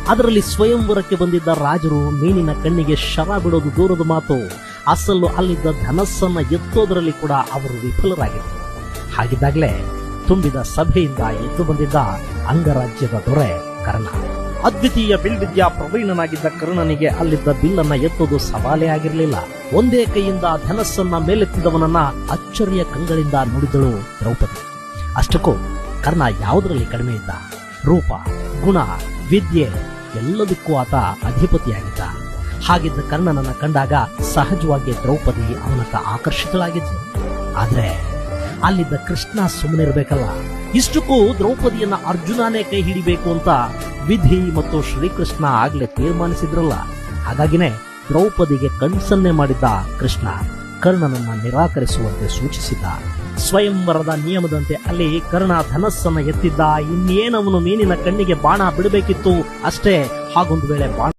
ಅದರಲ್ಲಿ ಸ್ವಯಂವರಕ್ಕೆ ಬಂದಿದ್ದ ರಾಜರು ಮೀನಿನ ಕಣ್ಣಿಗೆ ಶರ ಬಿಡೋದು ದೂರದ ಮಾತು, ಅಸಲು ಅಲ್ಲಿದ್ದ ಧನಸ್ಸನ್ನ ಎತ್ತೋದರಲ್ಲಿ ಕೂಡ ಅವರು ವಿಫಲರಾಗಿದ್ದರು. ಹಾಗಿದ್ದಾಗಲೇ ತುಂಬಿದ ಸಭೆಯಿಂದ ಎದ್ದು ಬಂದಿದ್ದ ಅಂಗರಾಜ್ಯದ ದೊರೆ ಕರ್ಣ. ಅದ್ವಿತೀಯ ಬಿಲ್ವಿದ್ಯಾ ಪ್ರವೀಣನಾಗಿದ್ದ ಕರ್ಣನಿಗೆ ಅಲ್ಲಿದ್ದ ಬಿಲ್ಲನ್ನ ಎತ್ತೋದು ಸವಾಲೇ ಆಗಿರಲಿಲ್ಲ. ಒಂದೇ ಕೈಯಿಂದ ಧನಸ್ಸನ್ನ ಮೇಲೆತ್ತಿದವನನ್ನ ಅಚ್ಚರಿಯ ಕಂಗಳಿಂದ ನೋಡಿದಳು ದ್ರೌಪದಿ. ಅಷ್ಟಕ್ಕೂ ಕರ್ಣ ಯಾವುದರಲ್ಲಿ ಕಡಿಮೆ ಇದ್ದ? ರೂಪ, ಗುಣ, ವಿದ್ಯೆ ಎಲ್ಲದಕ್ಕೂ ಆತ ಅಧಿಪತಿಯಾಗಿದ್ದ. ಹಾಗಿದ್ದ ಕರ್ಣನನ್ನ ಕಂಡಾಗ ಸಹಜವಾಗಿ ದ್ರೌಪದಿ ಅವನತ್ತ ಆಕರ್ಷಿತಳಾಗಿದ್ಲು. ಆದ್ರೆ ಅಲ್ಲಿದ್ದ ಕೃಷ್ಣ ಸುಮ್ಮನಿರ್ಬೇಕಲ್ಲ. ಇಷ್ಟಕ್ಕೂ ದ್ರೌಪದಿಯನ್ನ ಅರ್ಜುನನೇ ಕೈ ಹಿಡಿಬೇಕು ಅಂತ ವಿಧಿ ಮತ್ತು ಶ್ರೀಕೃಷ್ಣ ಆಗ್ಲೇ ತೀರ್ಮಾನಿಸಿದ್ರಲ್ಲ. ಹಾಗಾಗಿನೇ ದ್ರೌಪದಿಗೆ ಕಣ್ಸನ್ನೆ ಮಾಡಿದ್ದ ಕೃಷ್ಣ ಕರ್ಣನನ್ನ ನಿರಾಕರಿಸುವಂತೆ ಸೂಚಿಸಿದ್ದ. ಸ್ವಯಂವರದ ನಿಯಮದಂತೆ ಅಲ್ಲಿ ಕರ್ಣ ಧನಸ್ಸನ್ನ ಎತ್ತಿದ್ದ. ಇನ್ನೇನವನು ಮೀನಿನ ಕಣ್ಣಿಗೆ ಬಾಣ ಬಿಡಬೇಕಿತ್ತು ಅಷ್ಟೇ. ಹಾಗೊಂದು ವೇಳೆ ಬಾಣ